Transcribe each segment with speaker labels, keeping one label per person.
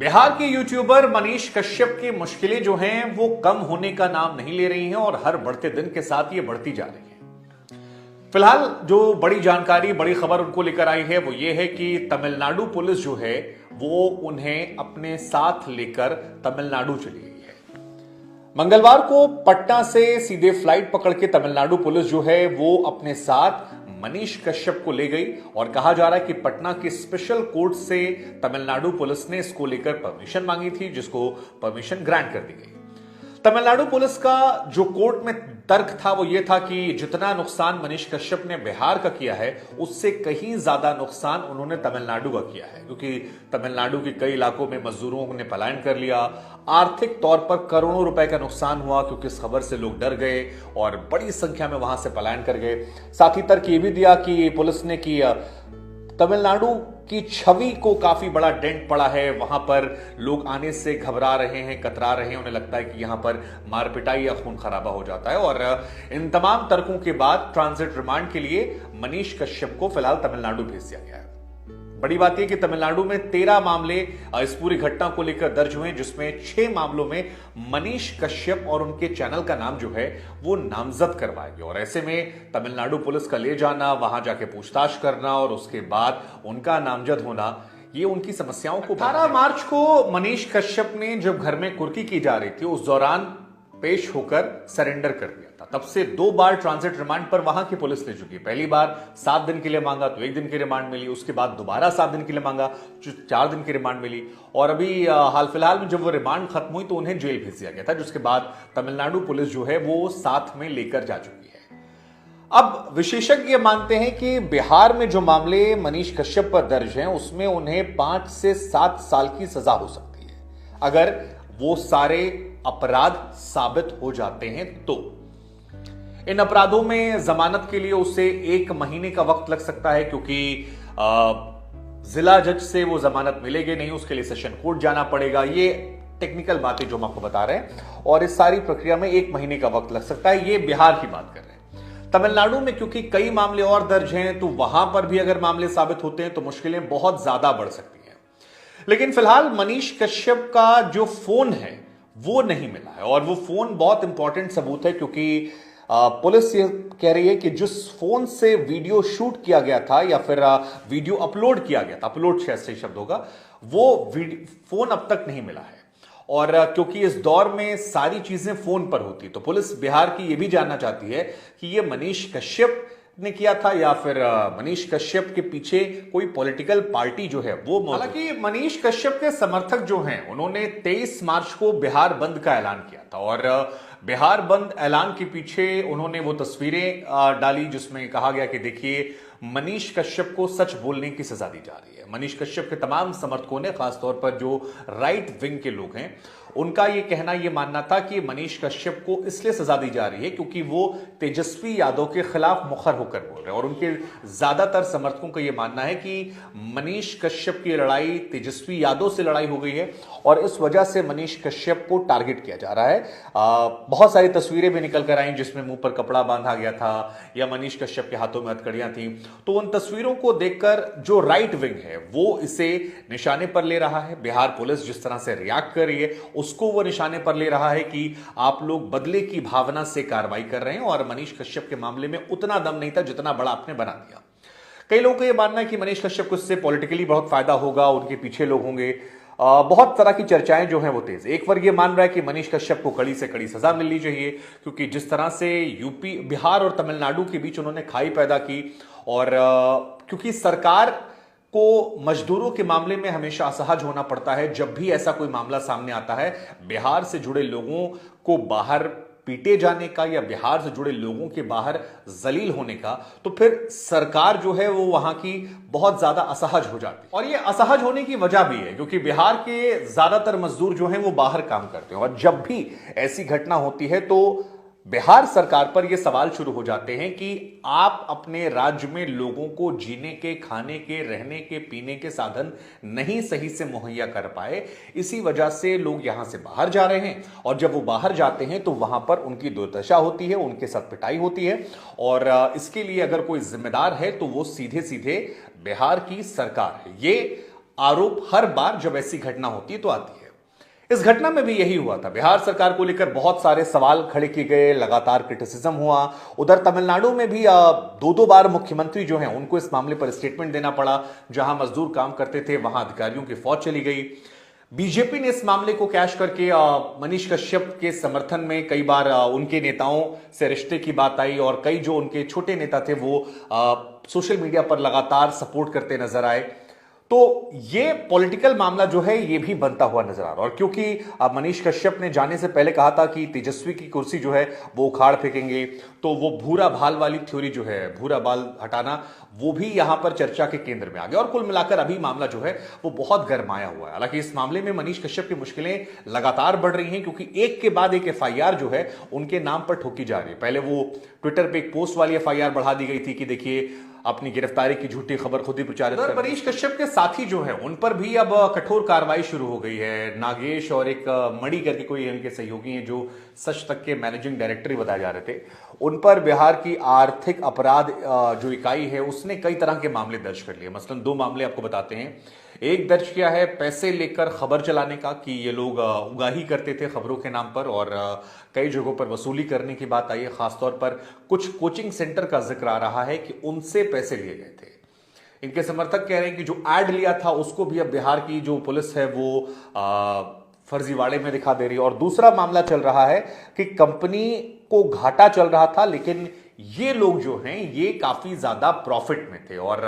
Speaker 1: बिहार के यूट्यूबर मनीष कश्यप की मुश्किलें जो हैं वो कम होने का नाम नहीं ले रही हैं और हर बढ़ते दिन के साथ ये बढ़ती जा रही हैं। फिलहाल जो बड़ी जानकारी, बड़ी खबर उनको लेकर आई है वो ये है कि तमिलनाडु पुलिस जो है वो उन्हें अपने साथ लेकर तमिलनाडु चली गई है। मंगलवार को पटना से सीधे फ्लाइट पकड़ के तमिलनाडु पुलिस जो है वो अपने साथ मनीष कश्यप को ले गई और कहा जा रहा है कि पटना के स्पेशल कोर्ट से तमिलनाडु पुलिस ने इसको लेकर परमिशन मांगी थी, जिसको परमिशन ग्रांट कर दी गई। तमिलनाडु पुलिस का जो कोर्ट में तर्क था वो ये था कि जितना नुकसान मनीष कश्यप ने बिहार का किया है उससे कहीं ज्यादा नुकसान उन्होंने तमिलनाडु का किया है, क्योंकि तमिलनाडु के कई इलाकों में मजदूरों ने पलायन कर लिया। आर्थिक तौर पर करोड़ों रुपए का नुकसान हुआ क्योंकि इस खबर से लोग डर गए और बड़ी संख्या में वहां से पलायन कर गए। साथ ही तर्क ये भी दिया कि पुलिस ने कि तमिलनाडु की छवि को काफी बड़ा डेंट पड़ा है, वहां पर लोग आने से घबरा रहे हैं, कतरा रहे हैं, उन्हें लगता है कि यहां पर मारपिटाई या खून खराबा हो जाता है। और इन तमाम तर्कों के बाद ट्रांजिट रिमांड के लिए मनीष कश्यप को फिलहाल तमिलनाडु भेज दिया गया है। बड़ी बात यह कि तमिलनाडु में 13 मामले इस पूरी घटना को लेकर दर्ज हुए, जिसमें 6 मामलों में मनीष कश्यप और उनके चैनल का नाम जो है वो नामजद करवाया गया। और ऐसे में तमिलनाडु पुलिस का ले जाना, वहां जाके पूछताछ करना और उसके बाद उनका नामजद होना, ये उनकी समस्याओं को 18 मार्च को मनीष कश्यप ने जब घर में कुर्की की जा रही थी उस दौरान पेश होकर सरेंडर कर दिया था। तब से 2 बार ट्रांजिट रिमांड पर वहां की पुलिस ले चुकी है। पहली बार 7 दिन के लिए मांगा तो 1 दिन की रिमांड मिली, उसके बाद दोबारा 7 दिन के लिए मांगा, 4 दिन की रिमांड मिली और अभी हाल फिलहाल में जब वो रिमांड खत्म हुई तो उन्हें जेल भेज दिया गया था, जिसके बाद तमिलनाडु पुलिस जो है वो साथ में लेकर जा चुकी है। अब विशेषज्ञ मानते हैं कि बिहार में जो मामले मनीष कश्यप पर दर्ज हैं उसमें उन्हें 5 से 7 साल की सजा हो सकती है अगर वो सारे अपराध साबित हो जाते हैं तो। इन अपराधों में जमानत के लिए उसे 1 महीने का वक्त लग सकता है, क्योंकि जिला जज से वो जमानत मिलेगी नहीं, उसके लिए सेशन कोर्ट जाना पड़ेगा। ये टेक्निकल बातें जो हम आपको बता रहे हैं और इस सारी प्रक्रिया में 1 महीने का वक्त लग सकता है। ये बिहार की बात कर रहे हैं। तमिलनाडु में क्योंकि कई मामले और दर्ज हैं तो वहां पर भी अगर मामले साबित होते हैं तो मुश्किलें बहुत ज्यादा बढ़ सकती हैं। लेकिन फिलहाल मनीष कश्यप का जो फोन है वो नहीं मिला है और वो फोन बहुत इंपॉर्टेंट सबूत है, क्योंकि पुलिस ये कह रही है कि जिस फोन से वीडियो शूट किया गया था या फिर वीडियो अपलोड किया गया था, अपलोड शायद सही शब्द होगा, वो फोन अब तक नहीं मिला है। और क्योंकि इस दौर में सारी चीजें फोन पर होती तो पुलिस बिहार की ये भी जानना चाहती है कि ये मनीष कश्यप ने किया था या फिर मनीष कश्यप के पीछे कोई पॉलिटिकल पार्टी जो है वो। हालांकि मनीष कश्यप के समर्थक जो हैं उन्होंने 23 मार्च को बिहार बंद का ऐलान किया था और बिहार बंद ऐलान के पीछे उन्होंने वो तस्वीरें डाली जिसमें कहा गया कि देखिए मनीष कश्यप को सच बोलने की सजा दी जा रही है। मनीष कश्यप के तमाम समर्थकों ने, खासतौर पर जो राइट विंग के लोग हैं, उनका ये कहना, ये मानना था कि मनीष कश्यप को इसलिए सजा दी जा रही है क्योंकि वो तेजस्वी यादव के खिलाफ मुखर होकर बोल रहे हैं। और उनके ज्यादातर समर्थकों का ये मानना है कि मनीष कश्यप की लड़ाई तेजस्वी यादव से लड़ाई हो गई है और इस वजह से मनीष कश्यप को टारगेट किया जा रहा है। बहुत सारी तस्वीरें भी निकल कर आई जिसमें मुंह पर कपड़ा बांधा गया था या मनीष कश्यप के हाथों में हथकड़ियां थी। तो उन तस्वीरों को देखकर जो राइट विंग है वो इसे निशाने पर ले रहा है। बिहार पुलिस जिस तरह से रिएक्ट कर रही है उसको वो निशाने पर ले रहा है कि आप लोग बदले की भावना से कार्रवाई कर रहे हैं और मनीष कश्यप के मामले में उतना दम नहीं था जितना बड़ा आपने बना दिया। कई लोगों का यह मानना है कि मनीष कश्यप को इससे पॉलिटिकली बहुत फायदा होगा, उनके पीछे लोग होंगे। बहुत तरह की चर्चाएं जो हैं वो तेज। एक वर्ग ये मान रहा है कि मनीष कश्यप को कड़ी से कड़ी सजा मिलनी चाहिए, क्योंकि जिस तरह से यूपी, बिहार और तमिलनाडु के बीच उन्होंने खाई पैदा की और क्योंकि सरकार को मजदूरों के मामले में हमेशा असहज होना पड़ता है। जब भी ऐसा कोई मामला सामने आता है बिहार से जुड़े लोगों को बाहर पीटे जाने का या बिहार से जुड़े लोगों के बाहर जलील होने का, तो फिर सरकार जो है वो वहां की बहुत ज्यादा असहज हो जाती है। और ये असहज होने की वजह भी है क्योंकि बिहार के ज्यादातर मजदूर जो हैं वो बाहर काम करते हैं और जब भी ऐसी घटना होती है तो बिहार सरकार पर यह सवाल शुरू हो जाते हैं कि आप अपने राज्य में लोगों को जीने के, खाने के, रहने के, पीने के साधन नहीं सही से मुहैया कर पाए, इसी वजह से लोग यहां से बाहर जा रहे हैं और जब वो बाहर जाते हैं तो वहां पर उनकी दुर्दशा होती है, उनके साथ पिटाई होती है और इसके लिए अगर कोई जिम्मेदार है तो वो सीधे सीधे बिहार की सरकार है। ये आरोप हर बार जब ऐसी घटना होती है तो आती है। इस घटना में भी यही हुआ था। बिहार सरकार को लेकर बहुत सारे सवाल खड़े किए गए, लगातार क्रिटिसिज्म हुआ। उधर तमिलनाडु में भी दो दो बार मुख्यमंत्री जो हैं उनको इस मामले पर स्टेटमेंट देना पड़ा। जहां मजदूर काम करते थे वहां अधिकारियों की फौज चली गई। बीजेपी ने इस मामले को कैश करके मनीष कश्यप के समर्थन में कई बार उनके नेताओं से रिश्ते की बात आई और कई जो उनके छोटे नेता थे वो सोशल मीडिया पर लगातार सपोर्ट करते नजर आए। तो ये पॉलिटिकल मामला जो है ये भी बनता हुआ नजर आ रहा है। और क्योंकि मनीष कश्यप ने जाने से पहले कहा था कि तेजस्वी की कुर्सी जो है वो उखाड़ फेंकेंगे, तो वो भूरा भाल वाली थ्योरी जो है, भूरा बाल हटाना, वो भी यहां पर चर्चा के केंद्र में आ गया। और कुल मिलाकर अभी मामला जो है वो बहुत गरमाया हुआ है। हालांकि इस मामले में मनीष कश्यप की मुश्किलें लगातार बढ़ रही हैं, क्योंकि एक के बाद एक एफआईआर जो है उनके नाम पर ठोकी जा रही है। पहले वो ट्विटर पे एक पोस्ट वाली एफआईआर बढ़ा दी गई थी कि देखिए अपनी गिरफ्तारी की झूठी खबर खुद ही प्रचारित कर। मनीष कश्यप के साथी जो है उन पर भी अब कठोर कार्रवाई शुरू हो गई है। नागेश और एक मणि करके कोई इनके सहयोगी हैं जो सच तक के मैनेजिंग डायरेक्टर ही बताए जा रहे थे, उन पर बिहार की आर्थिक अपराध जो इकाई है उसने कई तरह के मामले दर्ज कर लिए। मसलन दो मामले आपको बताते हैं। एक दर्ज किया है पैसे लेकर खबर चलाने का, कि ये लोग उगाही करते थे खबरों के नाम पर और कई जगहों पर वसूली करने की बात आई है। खासतौर पर कुछ कोचिंग सेंटर का जिक्र आ रहा है कि उनसे पैसे लिए गए थे। इनके समर्थक कह रहे हैं कि जो एड लिया था उसको भी अब बिहार की जो पुलिस है वो फर्जीवाड़े में दिखा दे रही है। और दूसरा मामला चल रहा है कि कंपनी को घाटा चल रहा था, लेकिन ये लोग जो हैं ये काफी ज्यादा प्रॉफिट में थे और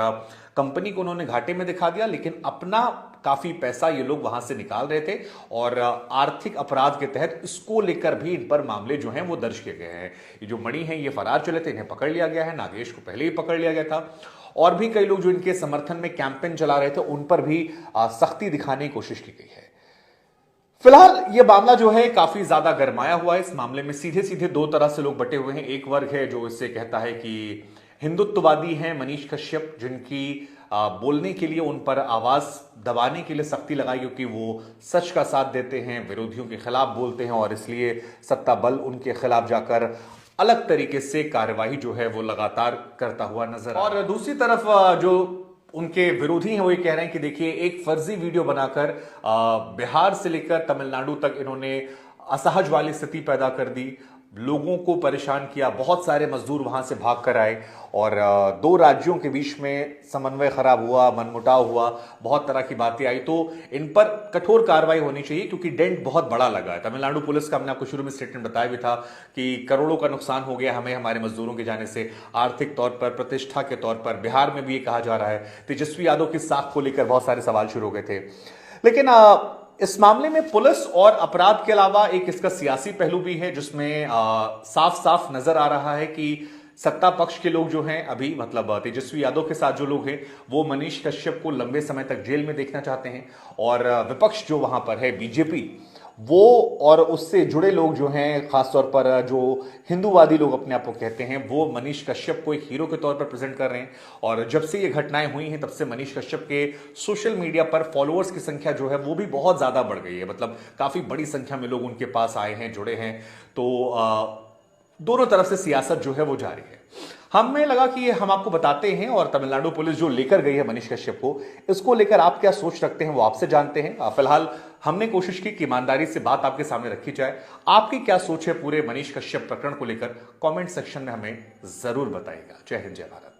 Speaker 1: कंपनी को उन्होंने घाटे में दिखा दिया, लेकिन अपना काफी पैसा ये लोग वहां से निकाल रहे थे। और आर्थिक अपराध के तहत इसको लेकर भी इन पर मामले जो हैं वो दर्ज किए गए हैं। ये जो मणि हैं ये फरार चले थे, इन्हें पकड़ लिया गया है। नागेश को पहले ही पकड़ लिया गया था और भी कई लोग जो इनके समर्थन में कैंपेन चला रहे थे उन पर भी सख्ती दिखाने की कोशिश की गई है। फिलहाल यह मामला जो है काफी ज्यादा गरमाया हुआ है। इस मामले में सीधे सीधे दो तरह से लोग बटे हुए हैं। एक वर्ग है जो इससे कहता है कि हिंदुत्ववादी हैं मनीष कश्यप, जिनकी बोलने के लिए उन पर आवाज दबाने के लिए सख्ती लगाई, क्योंकि वो सच का साथ देते हैं, विरोधियों के खिलाफ बोलते हैं और इसलिए सत्ता बल उनके खिलाफ जाकर अलग तरीके से कार्यवाही जो है वो लगातार करता हुआ नजर। और दूसरी तरफ जो उनके विरोधी हैं वो ये कह रहे हैं कि देखिए एक फर्जी वीडियो बनाकर बिहार से लेकर तमिलनाडु तक इन्होंने असहज वाली स्थिति पैदा कर दी, लोगों को परेशान किया, बहुत सारे मजदूर वहां से भाग कर आए और दो राज्यों के बीच में समन्वय खराब हुआ, मनमुटाव हुआ, बहुत तरह की बातें आई। तो इन पर कठोर कार्रवाई होनी चाहिए, क्योंकि डेंट बहुत बड़ा लगा है। तमिलनाडु पुलिस का हमने आपको शुरू में स्टेटमेंट बताया भी था कि करोड़ों का नुकसान हो गया हमें हमारे मजदूरों के जाने से, आर्थिक तौर पर, प्रतिष्ठा के तौर पर। बिहार में भी ये कहा जा रहा है। तेजस्वी यादव की साख को लेकर बहुत सारे सवाल शुरू हो गए थे। लेकिन इस मामले में पुलिस और अपराध के अलावा एक इसका सियासी पहलू भी है, जिसमें साफ साफ नजर आ रहा है कि सत्ता पक्ष के लोग जो हैं अभी, मतलब तेजस्वी यादव के साथ जो लोग हैं, वो मनीष कश्यप को लंबे समय तक जेल में देखना चाहते हैं। और विपक्ष जो वहां पर है बीजेपी, वो और उससे जुड़े लोग जो हैं, खासतौर पर जो हिंदूवादी लोग अपने आप को कहते हैं, वो मनीष कश्यप को एक हीरो के तौर पर प्रेजेंट कर रहे हैं। और जब से ये घटनाएं हुई हैं तब से मनीष कश्यप के सोशल मीडिया पर फॉलोअर्स की संख्या जो है वो भी बहुत ज्यादा बढ़ गई है। मतलब काफी बड़ी संख्या में लोग उनके पास आए हैं, जुड़े हैं। तो दोनों तरफ से सियासत जो है वो जारी है। हमें लगा कि हम आपको बताते हैं, और तमिलनाडु पुलिस जो लेकर गई है मनीष कश्यप को, इसको लेकर आप क्या सोच रखते हैं वो आपसे जानते हैं। फिलहाल हमने कोशिश की कि ईमानदारी से बात आपके सामने रखी जाए। आपकी क्या सोच है पूरे मनीष कश्यप प्रकरण को लेकर, कमेंट सेक्शन में हमें जरूर बताइएगा। जय हिंद, जय भारत।